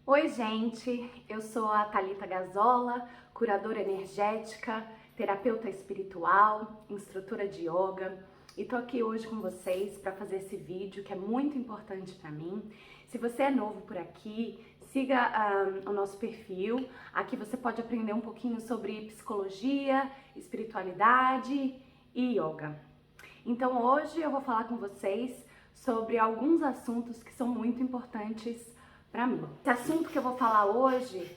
Oi, gente, eu sou a Thalita Gazola, curadora energética, terapeuta espiritual, instrutora de yoga e tô aqui hoje com vocês para fazer esse vídeo que é muito importante para mim. Se você é novo por aqui, siga o nosso perfil. Aqui você pode aprender um pouquinho sobre psicologia, espiritualidade e yoga. Então hoje eu vou falar com vocês sobre alguns assuntos que são muito importantes para mim. Esse assunto que eu vou falar hoje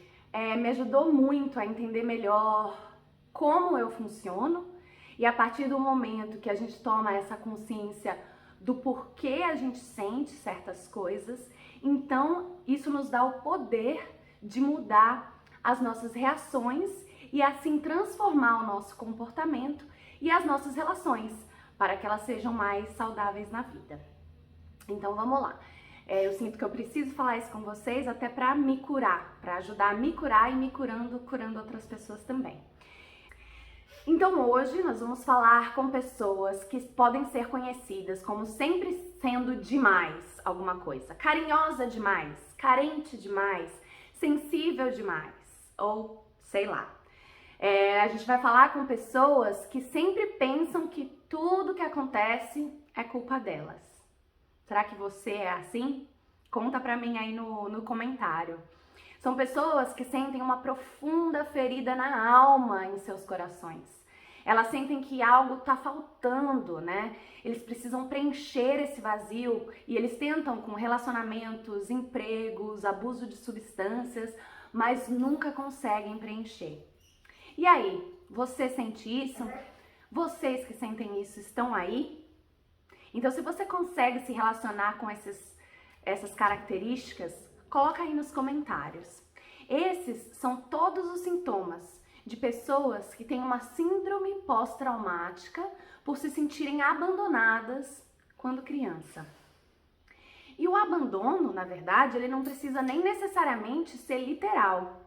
me ajudou muito a entender melhor como eu funciono, e a partir do momento que a gente toma essa consciência do porquê a gente sente certas coisas, então isso nos dá o poder de mudar as nossas reações e assim transformar o nosso comportamento e as nossas relações para que elas sejam mais saudáveis na vida. Então vamos lá. Eu sinto que eu preciso falar isso com vocês até para me curar, para ajudar a me curar e me curando outras pessoas também. Então hoje nós vamos falar com pessoas que podem ser conhecidas como sempre sendo demais alguma coisa, carinhosa demais, carente demais, sensível demais, ou sei lá. A gente vai falar com pessoas que sempre pensam que tudo que acontece é culpa delas. Será que você é assim? Conta pra mim aí no comentário. São pessoas que sentem uma profunda ferida na alma em seus corações. Elas sentem que algo tá faltando, né? Eles precisam preencher esse vazio e eles tentam com relacionamentos, empregos, abuso de substâncias, mas nunca conseguem preencher. E aí, você sente isso? Vocês que sentem isso estão aí? Então, se você consegue se relacionar com essas características, coloca aí nos comentários. Esses são todos os sintomas de pessoas que têm uma síndrome pós-traumática por se sentirem abandonadas quando criança. E o abandono, na verdade, ele não precisa nem necessariamente ser literal.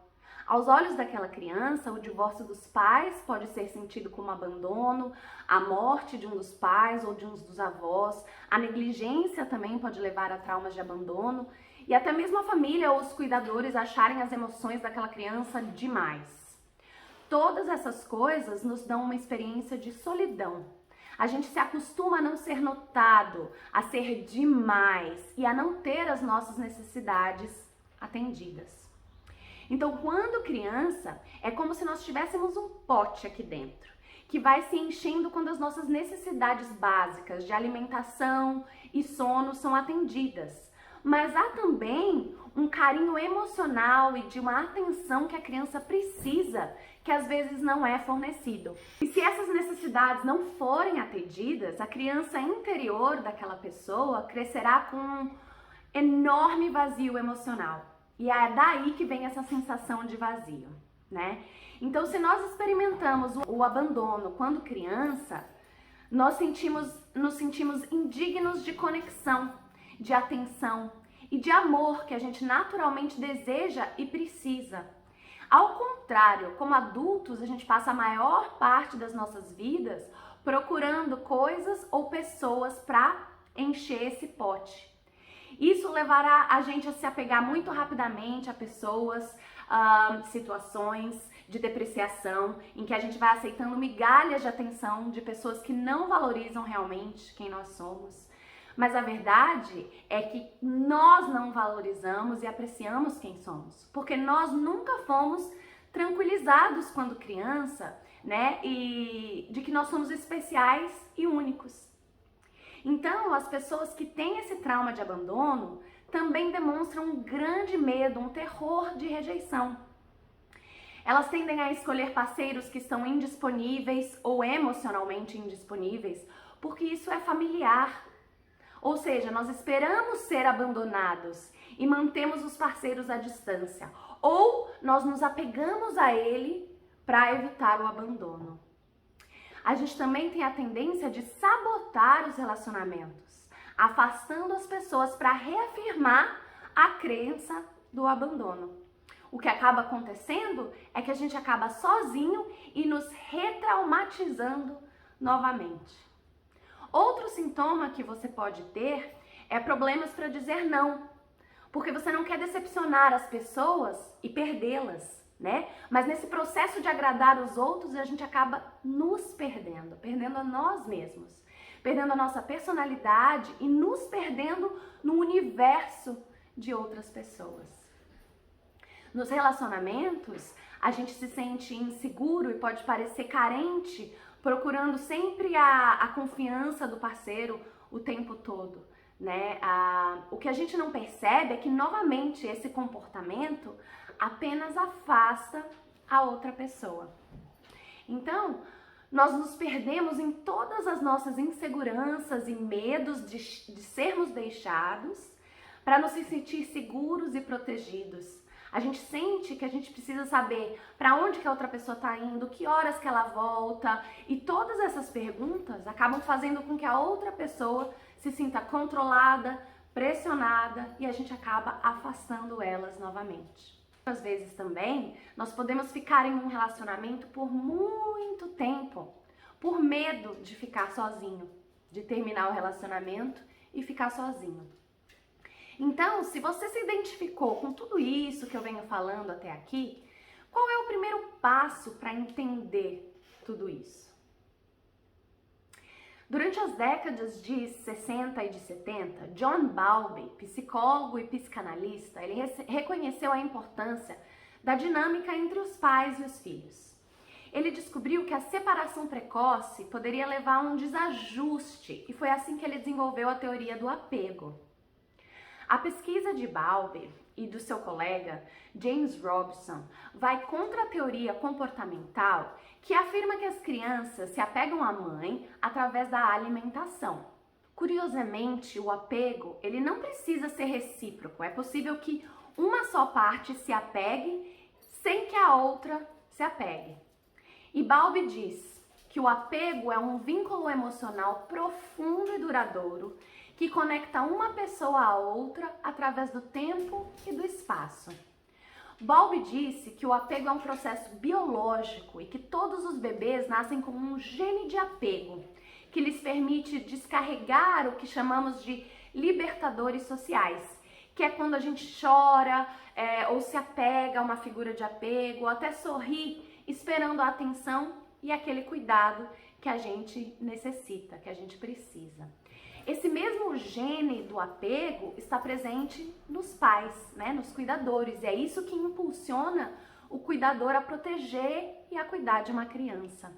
Aos olhos daquela criança, o divórcio dos pais pode ser sentido como abandono, a morte de um dos pais ou de um dos avós, a negligência também pode levar a traumas de abandono, e até mesmo a família ou os cuidadores acharem as emoções daquela criança demais. Todas essas coisas nos dão uma experiência de solidão. A gente se acostuma a não ser notado, a ser demais e a não ter as nossas necessidades atendidas. Então, quando criança, é como se nós tivéssemos um pote aqui dentro, que vai se enchendo quando as nossas necessidades básicas de alimentação e sono são atendidas. Mas há também um carinho emocional e de uma atenção que a criança precisa, que às vezes não é fornecido. E se essas necessidades não forem atendidas, a criança interior daquela pessoa crescerá com um enorme vazio emocional. E é daí que vem essa sensação de vazio, né? Então, se nós experimentamos o abandono quando criança, nós nos sentimos indignos de conexão, de atenção e de amor que a gente naturalmente deseja e precisa. Ao contrário, como adultos, a gente passa a maior parte das nossas vidas procurando coisas ou pessoas para encher esse pote. Isso levará a gente a se apegar muito rapidamente a pessoas, situações de depreciação, em que a gente vai aceitando migalhas de atenção de pessoas que não valorizam realmente quem nós somos. Mas a verdade é que nós não valorizamos e apreciamos quem somos, porque nós nunca fomos tranquilizados quando criança, né? E de que nós somos especiais e únicos. Então, as pessoas que têm esse trauma de abandono também demonstram um grande medo, um terror de rejeição. Elas tendem a escolher parceiros que estão indisponíveis ou emocionalmente indisponíveis, porque isso é familiar. Ou seja, nós esperamos ser abandonados e mantemos os parceiros à distância, ou nós nos apegamos a ele para evitar o abandono. A gente também tem a tendência de sabotar os relacionamentos, afastando as pessoas para reafirmar a crença do abandono. O que acaba acontecendo é que a gente acaba sozinho e nos retraumatizando novamente. Outro sintoma que você pode ter é problemas para dizer não. porque você não quer decepcionar as pessoas e perdê-las, né? Mas nesse processo de agradar os outros, a gente acaba nos perdendo, perdendo a nós mesmos, perdendo a nossa personalidade e nos perdendo no universo de outras pessoas. Nos relacionamentos, a gente se sente inseguro e pode parecer carente, procurando sempre a confiança do parceiro o tempo todo, né? O que a gente não percebe é que, novamente, esse comportamento apenas afasta a outra pessoa. Então, nós nos perdemos em todas as nossas inseguranças e medos de sermos deixados para nos sentir seguros e protegidos. A gente sente que a gente precisa saber para onde que a outra pessoa está indo, que horas que ela volta, e todas essas perguntas acabam fazendo com que a outra pessoa se sinta controlada, pressionada, e a gente acaba afastando elas novamente. Às vezes também nós podemos ficar em um relacionamento por muito tempo, por medo de ficar sozinho, de terminar o relacionamento e ficar sozinho. Então, se você se identificou com tudo isso que eu venho falando até aqui, qual é o primeiro passo para entender tudo isso? Durante as décadas de 60 e de 70, John Bowlby, psicólogo e psicanalista, ele reconheceu a importância da dinâmica entre os pais e os filhos. Ele descobriu que a separação precoce poderia levar a um desajuste, e foi assim que ele desenvolveu a teoria do apego. A pesquisa de Bowlby e do seu colega James Robson vai contra a teoria comportamental, que afirma que as crianças se apegam à mãe através da alimentação. Curiosamente, o apego, ele não precisa ser recíproco. É possível que uma só parte se apegue sem que a outra se apegue. E Bowlby diz que o apego é um vínculo emocional profundo e duradouro que conecta uma pessoa à outra através do tempo e do espaço. Bowlby disse que o apego é um processo biológico e que todos os bebês nascem com um gene de apego, que lhes permite descarregar o que chamamos de libertadores sociais, que é quando a gente chora ou se apega a uma figura de apego, ou até sorri esperando a atenção e aquele cuidado que a gente necessita, que a gente precisa. Esse mesmo gene do apego está presente nos pais, né, nos cuidadores, e é isso que impulsiona o cuidador a proteger e a cuidar de uma criança.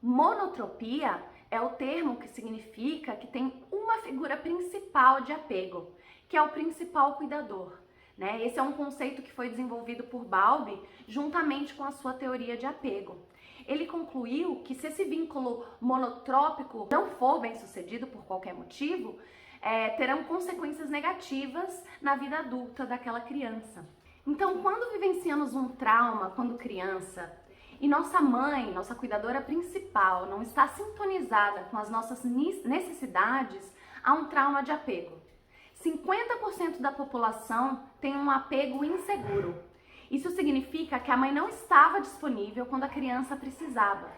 Monotropia é o termo que significa que tem uma figura principal de apego, que é o principal cuidador, né? Esse é um conceito que foi desenvolvido por Bowlby juntamente com a sua teoria de apego. Ele concluiu que se esse vínculo monotrópico não for bem sucedido por qualquer motivo, terão consequências negativas na vida adulta daquela criança. Então, quando vivenciamos um trauma quando criança e nossa mãe, nossa cuidadora principal, não está sintonizada com as nossas necessidades, há um trauma de apego. 50% da população tem um apego inseguro. Isso significa que a mãe não estava disponível quando a criança precisava.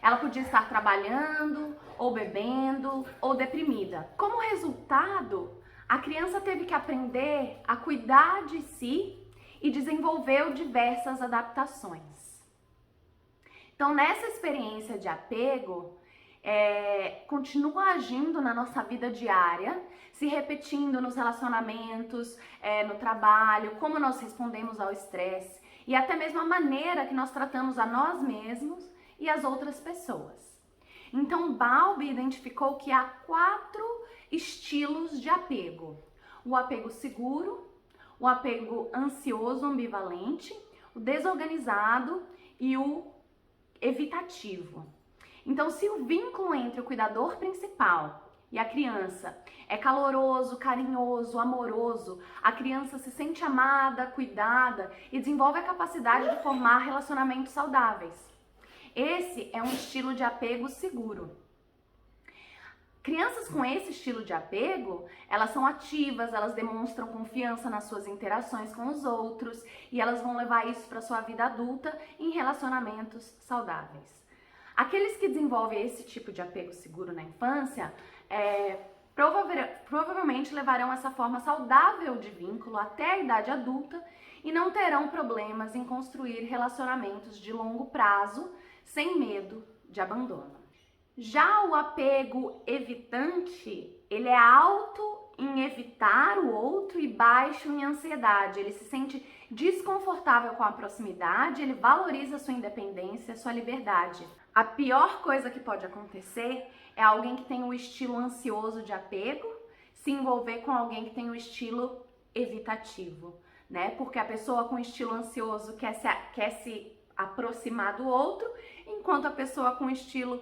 Ela podia estar trabalhando, ou bebendo, ou deprimida. Como resultado, a criança teve que aprender a cuidar de si e desenvolveu diversas adaptações. Então, nessa experiência de apego, continua agindo na nossa vida diária, se repetindo nos relacionamentos, no trabalho, como nós respondemos ao estresse e até mesmo a maneira que nós tratamos a nós mesmos e as outras pessoas. Então, Bowlby identificou que há 4 estilos de apego: o apego seguro, o apego ansioso ambivalente, o desorganizado e o evitativo. Então, se o vínculo entre o cuidador principal e a criança é caloroso, carinhoso, amoroso, a criança se sente amada, cuidada e desenvolve a capacidade de formar relacionamentos saudáveis. Esse é um estilo de apego seguro. Crianças com esse estilo de apego, elas são ativas, elas demonstram confiança nas suas interações com os outros e elas vão levar isso para a sua vida adulta em relacionamentos saudáveis. Aqueles que desenvolvem esse tipo de apego seguro na infância provavelmente levarão essa forma saudável de vínculo até a idade adulta e não terão problemas em construir relacionamentos de longo prazo sem medo de abandono. Já o apego evitante, ele é alto em evitar o outro e baixo em ansiedade. Ele se sente desconfortável com a proximidade, ele valoriza sua independência, sua liberdade. A pior coisa que pode acontecer é alguém que tem o estilo ansioso de apego se envolver com alguém que tem o estilo evitativo, né? Porque a pessoa com estilo ansioso quer se aproximar do outro, enquanto a pessoa com estilo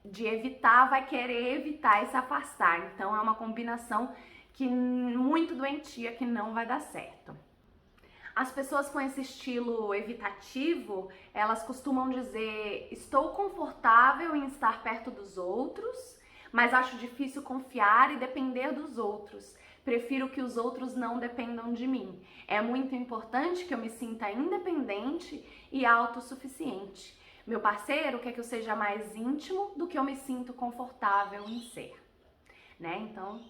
de evitar vai querer evitar e se afastar. Então é uma combinação muito doentia que não vai dar certo. As pessoas com esse estilo evitativo, elas costumam dizer: estou confortável em estar perto dos outros, mas acho difícil confiar e depender dos outros. Prefiro que os outros não dependam de mim. É muito importante que eu me sinta independente e autossuficiente. Meu parceiro quer que eu seja mais íntimo do que eu me sinto confortável em ser, né? Então,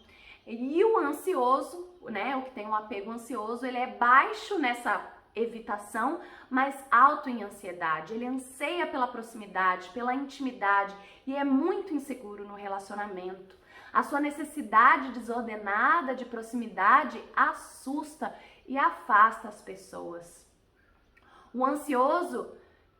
e o ansioso, né, o que tem um apego ansioso, ele é baixo nessa evitação, mas alto em ansiedade. Ele anseia pela proximidade, pela intimidade e é muito inseguro no relacionamento. A sua necessidade desordenada de proximidade assusta e afasta as pessoas. O ansioso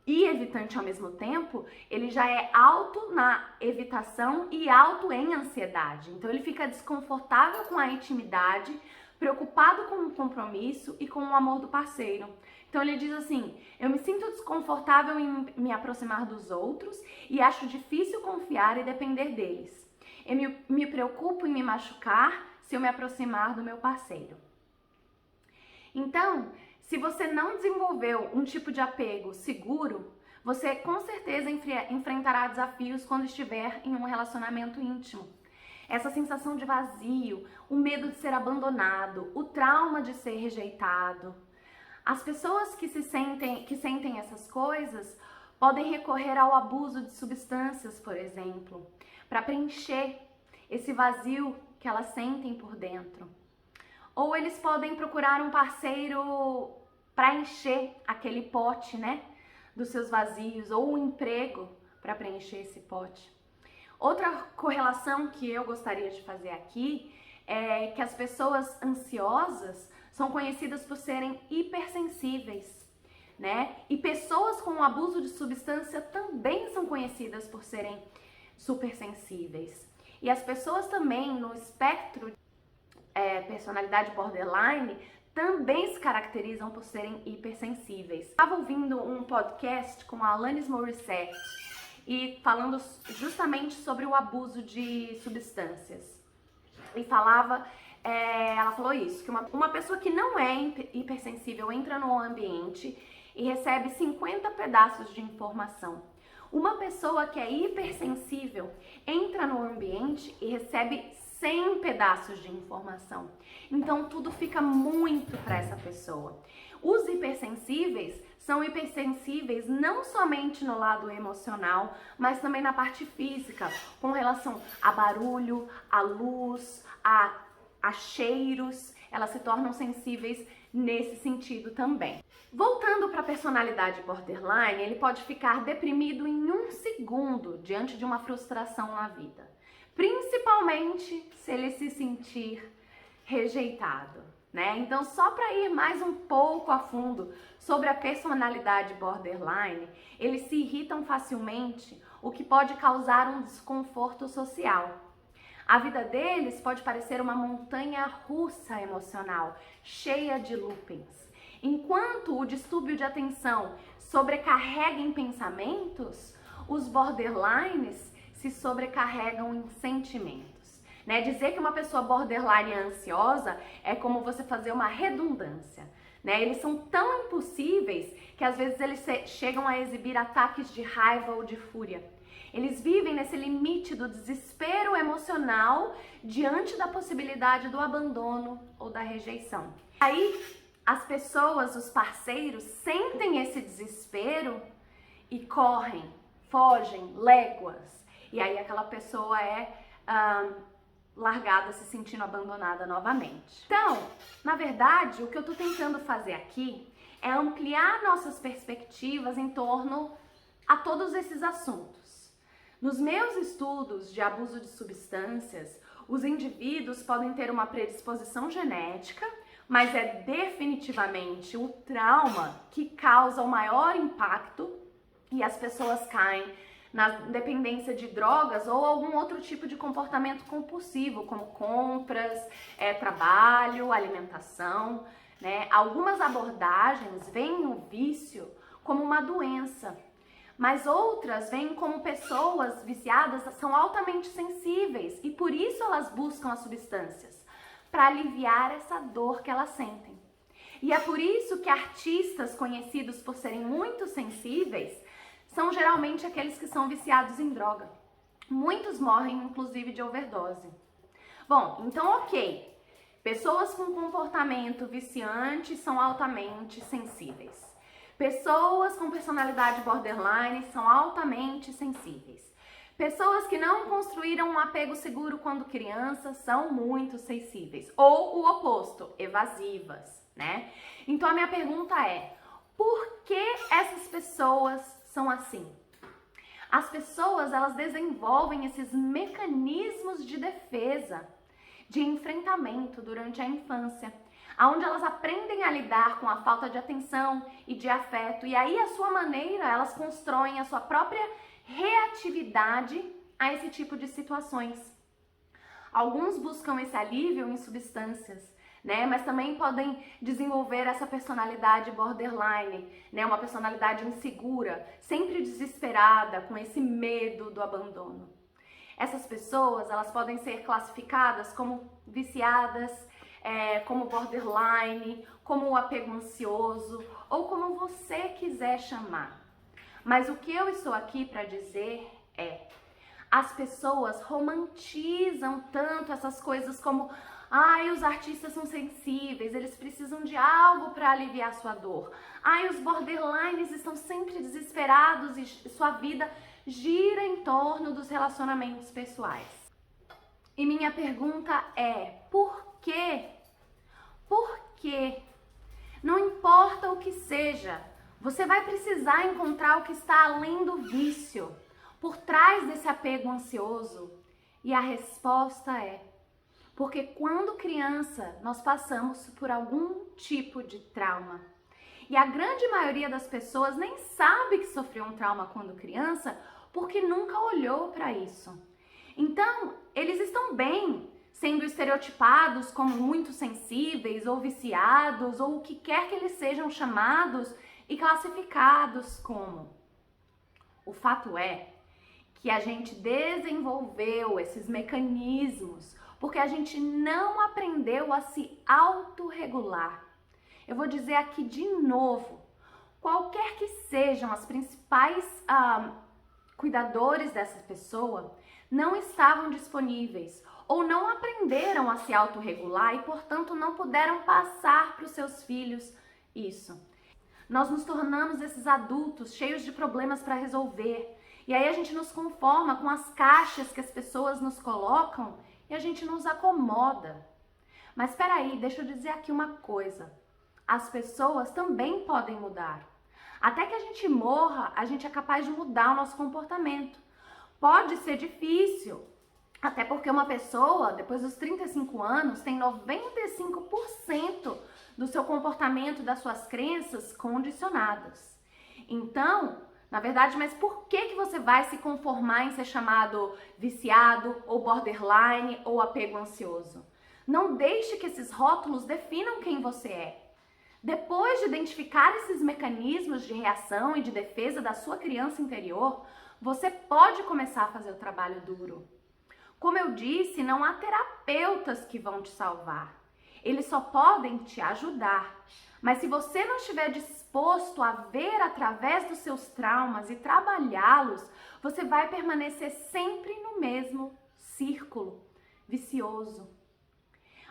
e evitante ao mesmo tempo, ele já é alto na evitação e alto em ansiedade. Então ele fica desconfortável com a intimidade, preocupado com o compromisso e com o amor do parceiro. Então ele diz assim: eu me sinto desconfortável em me aproximar dos outros e acho difícil confiar e depender deles. Eu me preocupo em me machucar se eu me aproximar do meu parceiro. Então, se você não desenvolveu um tipo de apego seguro, você com certeza enfrentará desafios quando estiver em um relacionamento íntimo. Essa sensação de vazio, o medo de ser abandonado, o trauma de ser rejeitado. As pessoas que sentem essas coisas podem recorrer ao abuso de substâncias, por exemplo, para preencher esse vazio que elas sentem por dentro. Ou eles podem procurar um parceiro para encher aquele pote, né, dos seus vazios, ou um emprego para preencher esse pote. Outra correlação que eu gostaria de fazer aqui é que as pessoas ansiosas são conhecidas por serem hipersensíveis, né? E pessoas com abuso de substância também são conhecidas por serem supersensíveis. E as pessoas também no espectro personalidade borderline também se caracterizam por serem hipersensíveis. Estava ouvindo um podcast com a Alanis Morissette e falando justamente sobre o abuso de substâncias. E ela falou isso, que uma pessoa que não é hipersensível entra no ambiente e recebe 50 pedaços de informação. Uma pessoa que é hipersensível entra no ambiente e recebe 100 pedaços de informação. Então tudo fica muito para essa pessoa. Os hipersensíveis são hipersensíveis não somente no lado emocional, mas também na parte física, com relação a barulho, a luz, a cheiros. Elas se tornam sensíveis nesse sentido também. Voltando para a personalidade borderline, ele pode ficar deprimido em 1 segundo diante de uma frustração na vida. Principalmente se ele se sentir rejeitado, né? Então, só para ir mais um pouco a fundo sobre a personalidade borderline, eles se irritam facilmente, o que pode causar um desconforto social. A vida deles pode parecer uma montanha russa emocional, cheia de loopings. Enquanto o distúrbio de atenção sobrecarrega em pensamentos, os borderlines se sobrecarregam em sentimentos, né? Dizer que uma pessoa borderline é ansiosa é como você fazer uma redundância, né? Eles são tão impossíveis que às vezes eles chegam a exibir ataques de raiva ou de fúria. Eles vivem nesse limite do desespero emocional diante da possibilidade do abandono ou da rejeição. Aí as pessoas, os parceiros, sentem esse desespero e correm, fogem léguas. E aí aquela pessoa é largada, se sentindo abandonada novamente. Então, na verdade, o que eu tô tentando fazer aqui é ampliar nossas perspectivas em torno a todos esses assuntos. Nos meus estudos de abuso de substâncias, os indivíduos podem ter uma predisposição genética, mas é definitivamente o trauma que causa o maior impacto e as pessoas caem na dependência de drogas ou algum outro tipo de comportamento compulsivo, como compras, trabalho, alimentação, né? Algumas abordagens veem o vício como uma doença, mas outras veem como pessoas viciadas são altamente sensíveis e por isso elas buscam as substâncias, para aliviar essa dor que elas sentem. E é por isso que artistas conhecidos por serem muito sensíveis são geralmente aqueles que são viciados em droga. Muitos morrem, inclusive, de overdose. Bom, então ok. Pessoas com comportamento viciante são altamente sensíveis. Pessoas com personalidade borderline são altamente sensíveis. Pessoas que não construíram um apego seguro quando crianças são muito sensíveis. Ou o oposto, evasivas, né? Então a minha pergunta é, por que essas pessoas são assim? As pessoas, elas desenvolvem esses mecanismos de defesa, de enfrentamento durante a infância, onde elas aprendem a lidar com a falta de atenção e de afeto, e aí, à sua maneira, elas constroem a sua própria reatividade a esse tipo de situações. Alguns buscam esse alívio em substâncias, né? Mas também podem desenvolver essa personalidade borderline, né? Uma personalidade insegura, sempre desesperada, com esse medo do abandono. Essas pessoas, elas podem ser classificadas como viciadas, como borderline, como apego ansioso, ou como você quiser chamar. Mas o que eu estou aqui para dizer é, as pessoas romantizam tanto essas coisas como os artistas são sensíveis, eles precisam de algo para aliviar sua dor. Os borderlines estão sempre desesperados e sua vida gira em torno dos relacionamentos pessoais. E minha pergunta é, por quê? Por quê? Não importa o que seja, você vai precisar encontrar o que está além do vício, por trás desse apego ansioso. E a resposta é, porque quando criança, nós passamos por algum tipo de trauma. E a grande maioria das pessoas nem sabe que sofreu um trauma quando criança, porque nunca olhou para isso. Então, eles estão bem sendo estereotipados como muito sensíveis ou viciados, ou o que quer que eles sejam chamados e classificados como. O fato é que a gente desenvolveu esses mecanismos porque a gente não aprendeu a se autorregular. Eu vou dizer aqui de novo, qualquer que sejam as principais cuidadores dessa pessoa, não estavam disponíveis ou não aprenderam a se autorregular e, portanto, não puderam passar para os seus filhos isso. Nós nos tornamos esses adultos cheios de problemas para resolver. E aí a gente nos conforma com as caixas que as pessoas nos colocam e a gente nos acomoda. Mas espera aí, deixa eu dizer aqui uma coisa. As pessoas também podem mudar. Até que a gente morra, a gente é capaz de mudar o nosso comportamento. Pode ser difícil, até porque uma pessoa, depois dos 35 anos, tem 95% do seu comportamento, das suas crenças condicionadas. Então, na verdade, mas por que você vai se conformar em ser chamado viciado, ou borderline, ou apego ansioso? Não deixe que esses rótulos definam quem você é. Depois de identificar esses mecanismos de reação e de defesa da sua criança interior, você pode começar a fazer o trabalho duro. Como eu disse, não há terapeutas que vão te salvar. Eles só podem te ajudar. Mas se você não estiver disposto a ver através dos seus traumas e trabalhá-los, você vai permanecer sempre no mesmo círculo vicioso.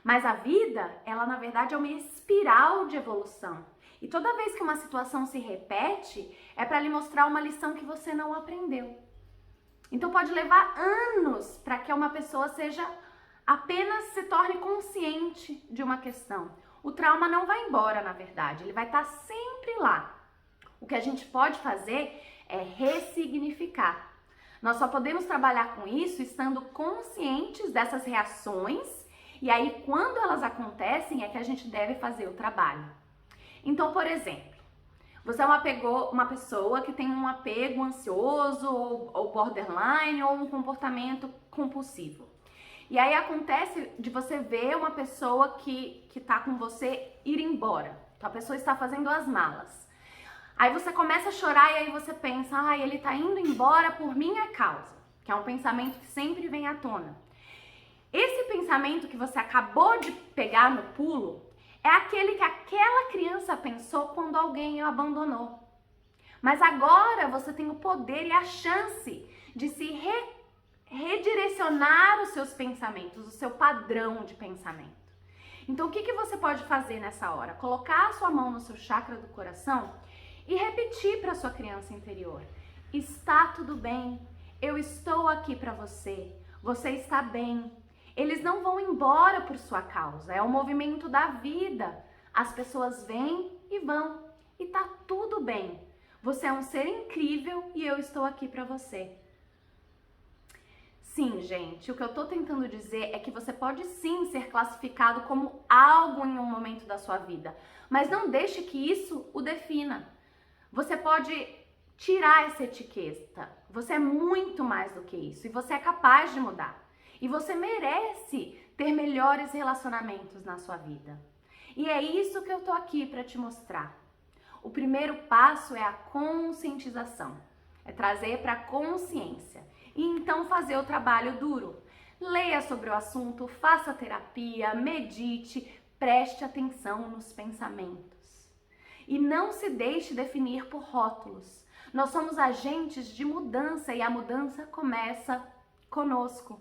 Mas a vida, ela na verdade é uma espiral de evolução. E toda vez que uma situação se repete, é para lhe mostrar uma lição que você não aprendeu. Então pode levar anos para que uma pessoa seja Apenas se torne consciente de uma questão. O trauma não vai embora, na verdade, ele vai estar sempre lá. O que a gente pode fazer é ressignificar. Nós só podemos trabalhar com isso estando conscientes dessas reações, e aí quando elas acontecem é que a gente deve fazer o trabalho. Então, por exemplo, você é uma pessoa que tem um apego ansioso ou borderline ou um comportamento compulsivo. E aí acontece de você ver uma pessoa que tá com você ir embora. Então a pessoa está fazendo as malas. Aí você começa a chorar e aí você pensa, ele tá indo embora por minha causa. Que é um pensamento que sempre vem à tona. Esse pensamento que você acabou de pegar no pulo é aquele que aquela criança pensou quando alguém o abandonou. Mas agora você tem o poder e a chance de se redirecionar os seus pensamentos, o seu padrão de pensamento. Então, o que você pode fazer nessa hora? Colocar a sua mão no seu chakra do coração e repetir para sua criança interior: está tudo bem, eu estou aqui para você, você está bem. Eles não vão embora por sua causa, é o movimento da vida. As pessoas vêm e vão e tá tudo bem. Você é um ser incrível e eu estou aqui para você. Sim, gente, o que eu tô tentando dizer é que você pode sim ser classificado como algo em um momento da sua vida, mas não deixe que isso o defina. Você pode tirar essa etiqueta. Você é muito mais do que isso e você é capaz de mudar. E você merece ter melhores relacionamentos na sua vida. E é isso que eu tô aqui para te mostrar. O primeiro passo é a conscientização. É trazer para a consciência. E então fazer o trabalho duro. Leia sobre o assunto, faça terapia, medite, preste atenção nos pensamentos. E não se deixe definir por rótulos. Nós somos agentes de mudança e a mudança começa conosco.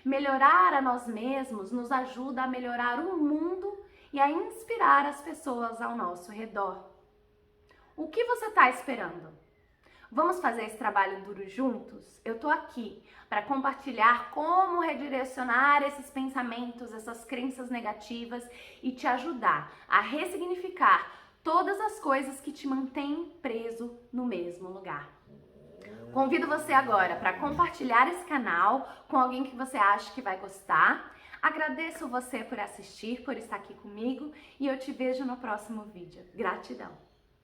Melhorar a nós mesmos nos ajuda a melhorar o mundo e a inspirar as pessoas ao nosso redor. O que você está esperando? Vamos fazer esse trabalho duro juntos? Eu tô aqui para compartilhar como redirecionar esses pensamentos, essas crenças negativas e te ajudar a ressignificar todas as coisas que te mantêm preso no mesmo lugar. Convido você agora para compartilhar esse canal com alguém que você acha que vai gostar. Agradeço você por assistir, por estar aqui comigo e eu te vejo no próximo vídeo. Gratidão!